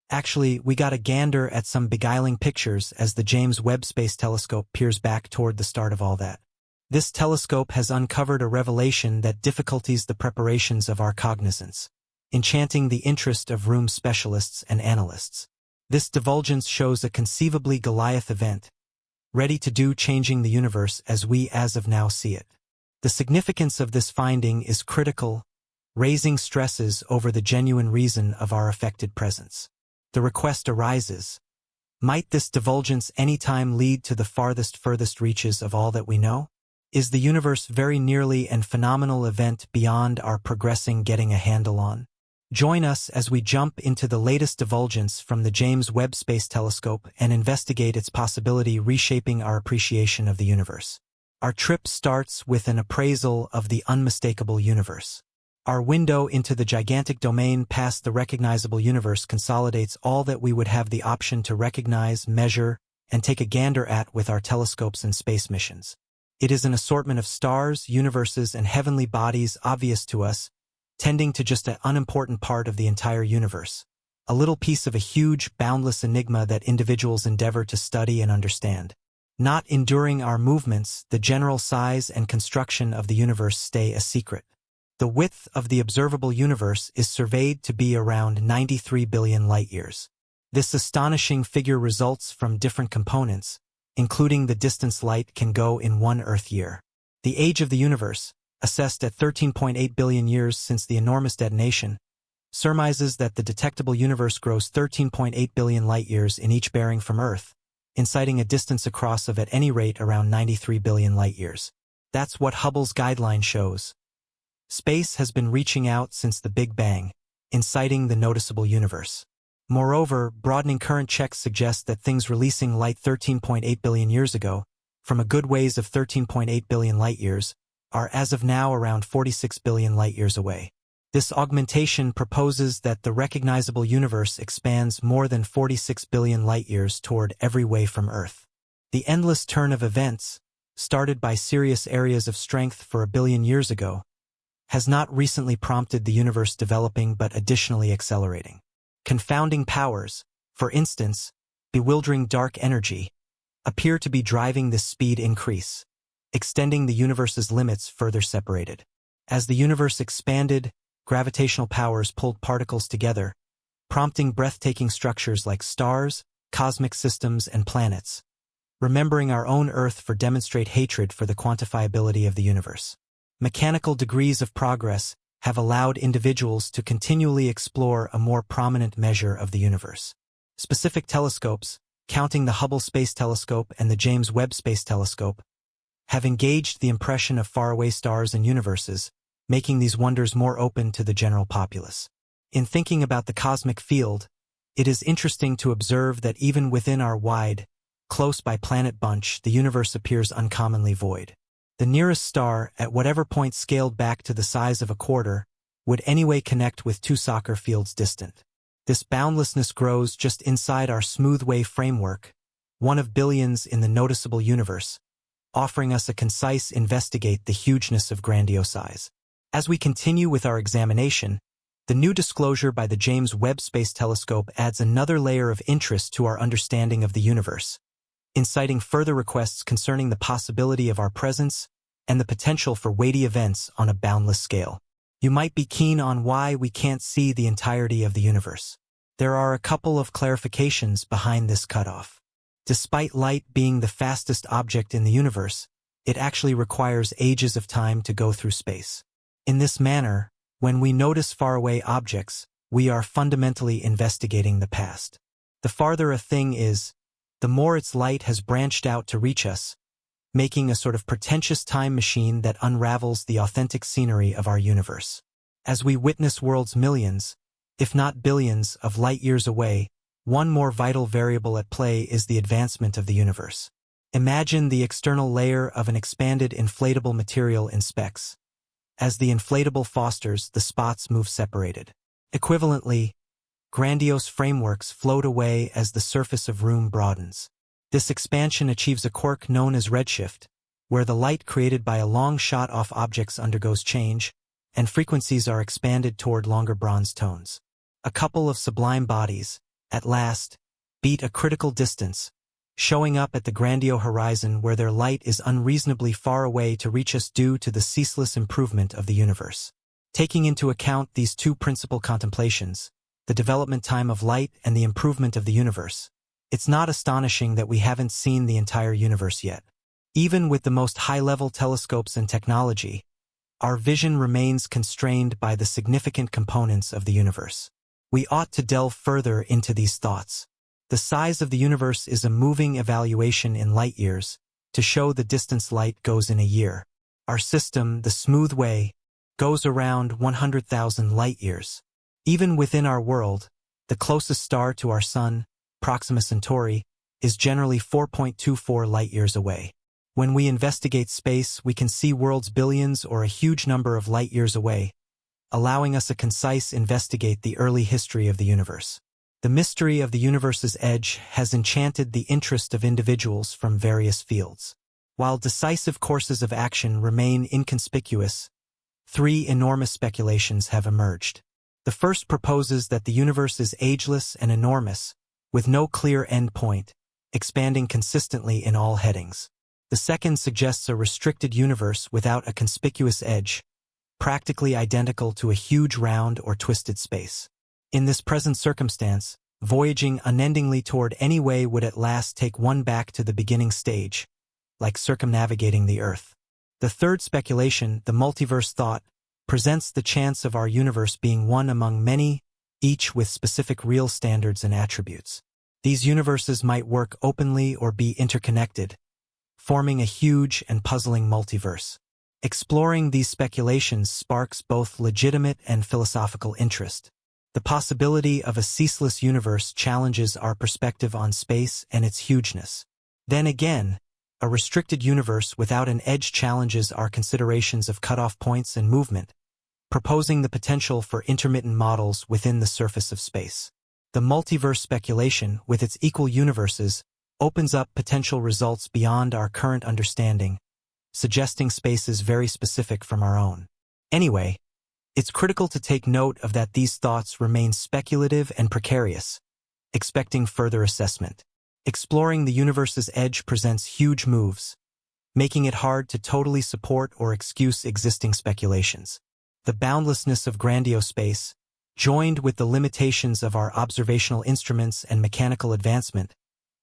Actually, we got a gander at some beguiling pictures as the James Webb Space Telescope peers back toward the start of all that. This telescope has uncovered a revelation that difficulties the preparations of our cognizance, enchanting the interest of room specialists and analysts. This divulgence shows a conceivably Goliath event, ready to do changing the universe as we as of now see it. The significance of this finding is critical, raising stresses over the genuine reason of our affected presence. The request arises, might this divulgence anytime lead to the furthest reaches of all that we know? Is the universe very nearly an phenomenal event beyond our progressing getting a handle on? Join us as we jump into the latest divulgence from the James Webb Space Telescope and investigate its possibility reshaping our appreciation of the universe. Our trip starts with an appraisal of the unmistakable universe. Our window into the gigantic domain past the recognizable universe consolidates all that we would have the option to recognize, measure, and take a gander at with our telescopes and space missions. It is an assortment of stars, universes, and heavenly bodies obvious to us, tending to just an unimportant part of the entire universe, a little piece of a huge, boundless enigma that individuals endeavor to study and understand. Not enduring our movements, the general size and construction of the universe stay a secret. The width of the observable universe is surveyed to be around 93 billion light-years. This astonishing figure results from different components, including the distance light can go in 1 Earth year. The age of the universe, assessed at 13.8 billion years since the enormous detonation, surmises that the detectable universe grows 13.8 billion light-years in each bearing from Earth, inciting a distance across of at any rate around 93 billion light-years. That's what Hubble's guideline shows. Space has been reaching out since the Big Bang, inciting the noticeable universe. Moreover, broadening current checks suggest that things releasing light 13.8 billion years ago, from a good ways of 13.8 billion light-years, are as of now around 46 billion light-years away. This augmentation proposes that the recognizable universe expands more than 46 billion light-years toward every way from Earth. The endless turn of events, started by serious areas of strength for a billion years ago, has not recently prompted the universe developing but additionally accelerating. Confounding powers, for instance, bewildering dark energy, appear to be driving this speed increase, extending the universe's limits further separated. As the universe expanded, gravitational powers pulled particles together, prompting breathtaking structures like stars, cosmic systems, and planets, remembering our own Earth for demonstrate hatred for the quantifiability of the universe. Mechanical degrees of progress have allowed individuals to continually explore a more prominent measure of the universe. Specific telescopes, counting the Hubble Space Telescope and the James Webb Space Telescope, have engaged the impression of faraway stars and universes, making these wonders more open to the general populace. In thinking about the cosmic field, it is interesting to observe that even within our wide, close-by planet bunch, the universe appears uncommonly void. The nearest star, at whatever point scaled back to the size of a quarter, would anyway connect with 2 soccer fields distant. This boundlessness grows just inside our smooth wave framework, one of billions in the noticeable universe, offering us a concise investigate the hugeness of grandiose size. As we continue with our examination, the new disclosure by the James Webb Space Telescope adds another layer of interest to our understanding of the universe, inciting further requests concerning the possibility of our presence and the potential for weighty events on a boundless scale. You might be keen on why we can't see the entirety of the universe. There are a couple of clarifications behind this cutoff. Despite light being the fastest object in the universe, it actually requires ages of time to go through space. In this manner, when we notice faraway objects, we are fundamentally investigating the past. The farther a thing is, the more its light has branched out to reach us, making a sort of pretentious time machine that unravels the authentic scenery of our universe. As we witness worlds millions, if not billions, of light-years away, one more vital variable at play is the advancement of the universe. Imagine the external layer of an expanded inflatable material in specs. As the inflatable fosters, the spots move separated. Equivalently, grandiose frameworks float away as the surface of room broadens. This expansion achieves a quirk known as redshift, where the light created by a long shot off objects undergoes change, and frequencies are expanded toward longer bronze tones. A couple of sublime bodies, at last, beat a critical distance, showing up at the grandiose horizon where their light is unreasonably far away to reach us due to the ceaseless improvement of the universe. Taking into account these two principal contemplations, the development time of light and the improvement of the universe, it's not astonishing that we haven't seen the entire universe yet. Even with the most high-level telescopes and technology, our vision remains constrained by the significant components of the universe. We ought to delve further into these thoughts. The size of the universe is a moving evaluation in light years to show the distance light goes in a year. Our system, the smooth way, goes around 100,000 light years. Even within our world, the closest star to our Sun, Proxima Centauri, is generally 4.24 light years away. When we investigate space, we can see worlds billions or a huge number of light years away, allowing us a concise investigate the early history of the universe. The mystery of the universe's edge has enchanted the interest of individuals from various fields. While decisive courses of action remain inconspicuous, three enormous speculations have emerged. The first proposes that the universe is ageless and enormous, with no clear end point, expanding consistently in all headings. The second suggests a restricted universe without a conspicuous edge, practically identical to a huge round or twisted space. In this present circumstance, voyaging unendingly toward any way would at last take one back to the beginning stage, like circumnavigating the Earth. The third speculation, the multiverse thought, presents the chance of our universe being one among many, each with specific real standards and attributes. These universes might work openly or be interconnected, forming a huge and puzzling multiverse. Exploring these speculations sparks both legitimate and philosophical interest. The possibility of a ceaseless universe challenges our perspective on space and its hugeness. Then again, a restricted universe without an edge challenges our considerations of cutoff points and movement, proposing the potential for intermittent models within the surface of space. The multiverse speculation, with its equal universes, opens up potential results beyond our current understanding, suggesting spaces very specific from our own. Anyway, it's critical to take note of that these thoughts remain speculative and precarious, expecting further assessment. Exploring the universe's edge presents huge moves, making it hard to totally support or excuse existing speculations. The boundlessness of grandiose space, joined with the limitations of our observational instruments and mechanical advancement,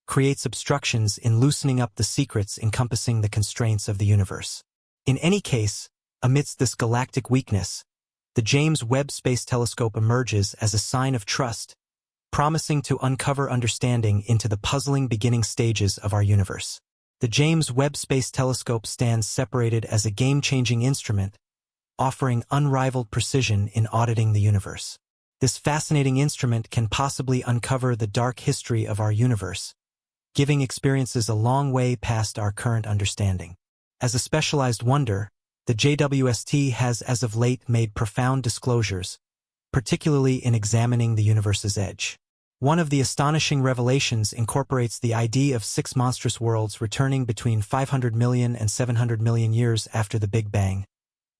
creates obstructions in loosening up the secrets encompassing the constraints of the universe. In any case, amidst this galactic weakness, the James Webb Space Telescope emerges as a sign of trust, promising to uncover understanding into the puzzling beginning stages of our universe. The James Webb Space Telescope stands separated as a game-changing instrument, offering unrivaled precision in auditing the universe. This fascinating instrument can possibly uncover the dark history of our universe, giving experiences a long way past our current understanding. As a specialized wonder, the JWST has as of late made profound disclosures, particularly in examining the universe's edge. One of the astonishing revelations incorporates the idea of 6 monstrous worlds returning between 500 million and 700 million years after the Big Bang,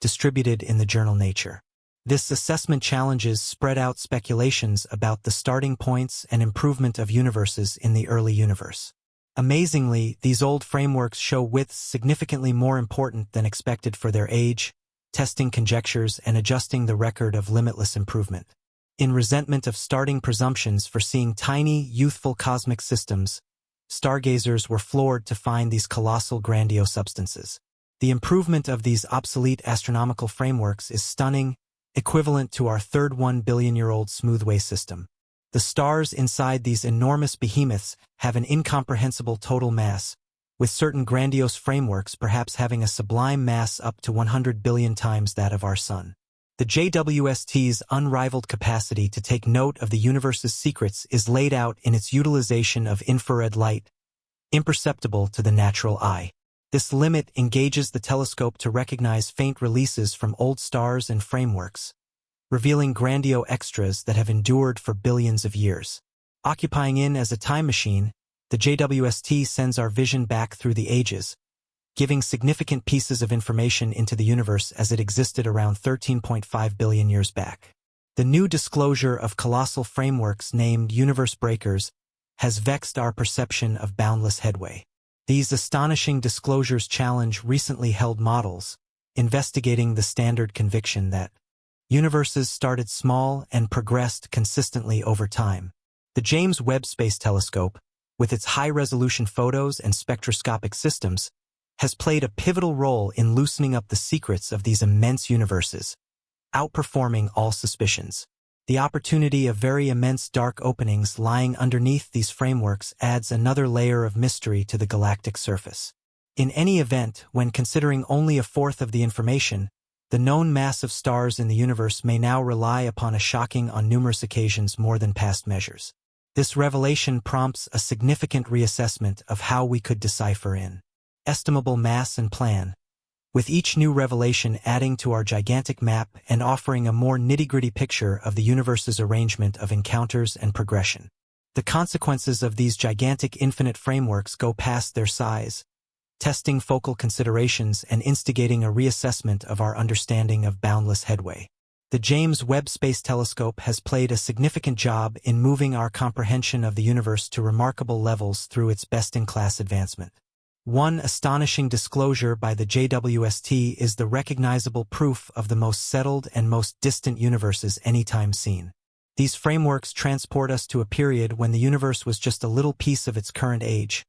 distributed in the journal Nature. This assessment challenges spread-out speculations about the starting points and improvement of universes in the early universe. Amazingly, these old frameworks show widths significantly more important than expected for their age, testing conjectures and adjusting the record of limitless improvement. In resentment of starting presumptions for seeing tiny, youthful cosmic systems, stargazers were floored to find these colossal grandiose substances. The improvement of these obsolete astronomical frameworks is stunning, equivalent to our third 1-billion-year-old smoothway system. The stars inside these enormous behemoths have an incomprehensible total mass, with certain grandiose frameworks perhaps having a sublime mass up to 100 billion times that of our Sun. The JWST's unrivaled capacity to take note of the universe's secrets is laid out in its utilization of infrared light, imperceptible to the natural eye. This limit engages the telescope to recognize faint releases from old stars and frameworks, revealing grandiose extras that have endured for billions of years. Occupying as a time machine, the JWST sends our vision back through the ages, giving significant pieces of information into the universe as it existed around 13.5 billion years back. The new disclosure of colossal frameworks named universe breakers has vexed our perception of boundless headway. These astonishing disclosures challenge recently held models, investigating the standard conviction that universes started small and progressed consistently over time. The James Webb Space Telescope, with its high-resolution photos and spectroscopic systems, has played a pivotal role in loosening up the secrets of these immense universes, outperforming all suspicions. The opportunity of very immense dark openings lying underneath these frameworks adds another layer of mystery to the galactic surface. In any event, when considering only a fourth of the information, the known mass of stars in the universe may now rely upon a shocking on numerous occasions more than past measures. This revelation prompts a significant reassessment of how we could decipher inestimable mass and plan, with each new revelation adding to our gigantic map and offering a more nitty-gritty picture of the universe's arrangement of encounters and progression. The consequences of these gigantic infinite frameworks go past their size, testing focal considerations and instigating a reassessment of our understanding of boundless headway. The James Webb Space Telescope has played a significant job in moving our comprehension of the universe to remarkable levels through its best-in-class advancement. One astonishing disclosure by the JWST is the recognizable proof of the most settled and most distant universes anytime seen. These frameworks transport us to a period when the universe was just a little piece of its current age,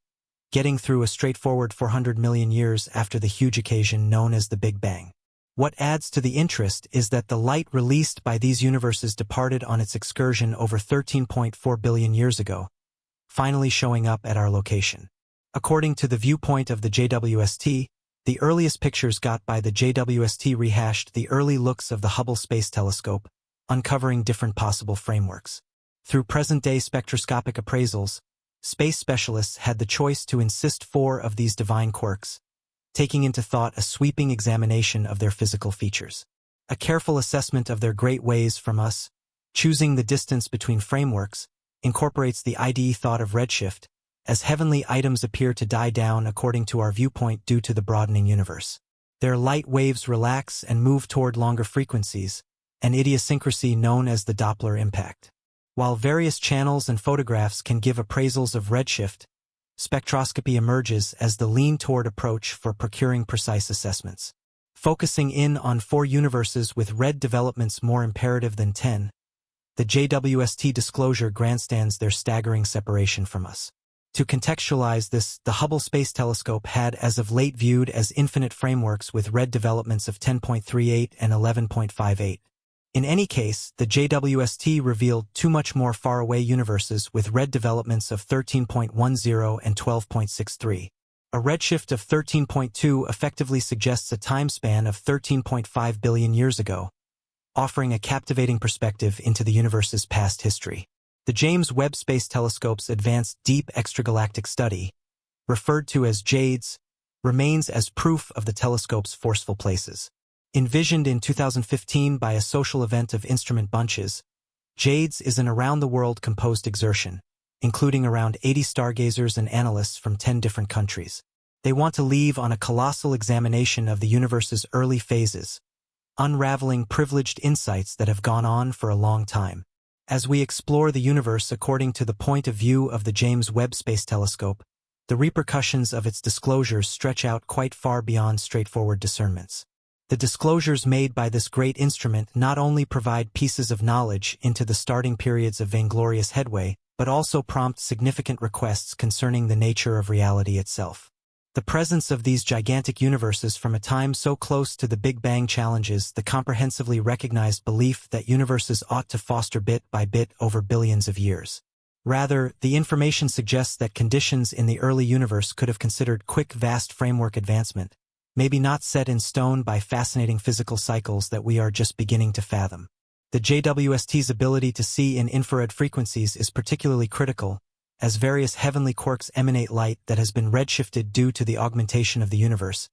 getting through a straightforward 400 million years after the huge occasion known as the Big Bang. What adds to the interest is that the light released by these universes departed on its excursion over 13.4 billion years ago, finally showing up at our location. According to the viewpoint of the JWST, the earliest pictures got by the JWST rehashed the early looks of the Hubble Space Telescope, uncovering different possible frameworks. Through present-day spectroscopic appraisals, space specialists had the choice to insist 4 of these divine quirks, taking into thought a sweeping examination of their physical features. A careful assessment of their great ways from us, choosing the distance between frameworks, incorporates the IDE thought of redshift, as heavenly items appear to die down according to our viewpoint due to the broadening universe. Their light waves relax and move toward longer frequencies, an idiosyncrasy known as the Doppler impact. While various channels and photographs can give appraisals of redshift, spectroscopy emerges as the lean-toward approach for procuring precise assessments. Focusing in on 4 universes with red developments more imperative than 10, the JWST disclosure grandstands their staggering separation from us. To contextualize this, the Hubble Space Telescope had as of late viewed as infinite frameworks with red developments of 10.38 and 11.58. In any case, the JWST revealed 2 much more far-away universes with red developments of 13.10 and 12.63. A redshift of 13.2 effectively suggests a time span of 13.5 billion years ago, offering a captivating perspective into the universe's past history. The James Webb Space Telescope's advanced deep extragalactic study, referred to as JWST, remains as proof of the telescope's forceful places. Envisioned in 2015 by a social event of instrument bunches, JWST is an around-the-world composed exertion, including around 80 stargazers and analysts from 10 different countries. They want to leave on a colossal examination of the universe's early phases, unraveling privileged insights that have gone on for a long time. As we explore the universe according to the point of view of the James Webb Space Telescope, the repercussions of its disclosures stretch out quite far beyond straightforward discernments. The disclosures made by this great instrument not only provide pieces of knowledge into the starting periods of vainglorious headway, but also prompt significant requests concerning the nature of reality itself. The presence of these gigantic universes from a time so close to the Big Bang challenges the comprehensively recognized belief that universes ought to foster bit by bit over billions of years. Rather, the information suggests that conditions in the early universe could have considered quick, vast framework advancement, maybe not set in stone by fascinating physical cycles that we are just beginning to fathom. The JWST's ability to see in infrared frequencies is particularly critical, as various heavenly quirks emanate light that has been redshifted due to the augmentation of the universe,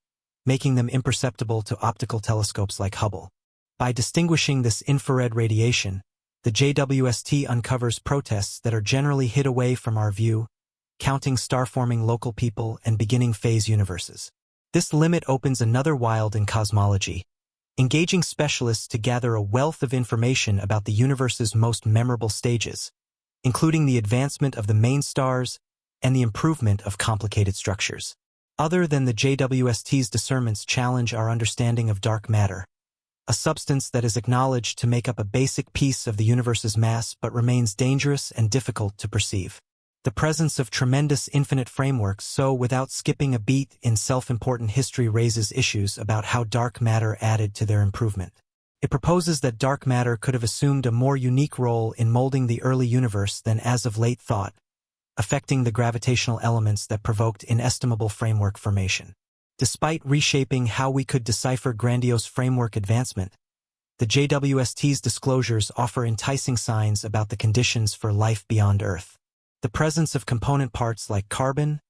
making them imperceptible to optical telescopes like Hubble. By distinguishing this infrared radiation, the JWST uncovers protests that are generally hid away from our view, counting star-forming local people and beginning phase universes. This limit opens another wild in cosmology, engaging specialists to gather a wealth of information about the universe's most memorable stages, including the advancement of the main stars and the improvement of complicated structures. Other than the JWST's discernments challenge our understanding of dark matter, a substance that is acknowledged to make up a basic piece of the universe's mass but remains dangerous and difficult to perceive. The presence of tremendous infinite frameworks, so without skipping a beat in self-important history, raises issues about how dark matter added to their improvement. It proposes that dark matter could have assumed a more unique role in molding the early universe than as of late thought, affecting the gravitational elements that provoked inestimable framework formation. Despite reshaping how we could decipher grandiose framework advancement, the JWST's disclosures offer enticing signs about the conditions for life beyond Earth. The presence of component parts like carbon,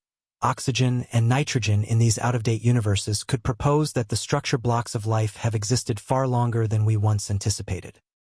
oxygen, and nitrogen in these out-of-date universes could propose that the structure blocks of life have existed far longer than we once anticipated.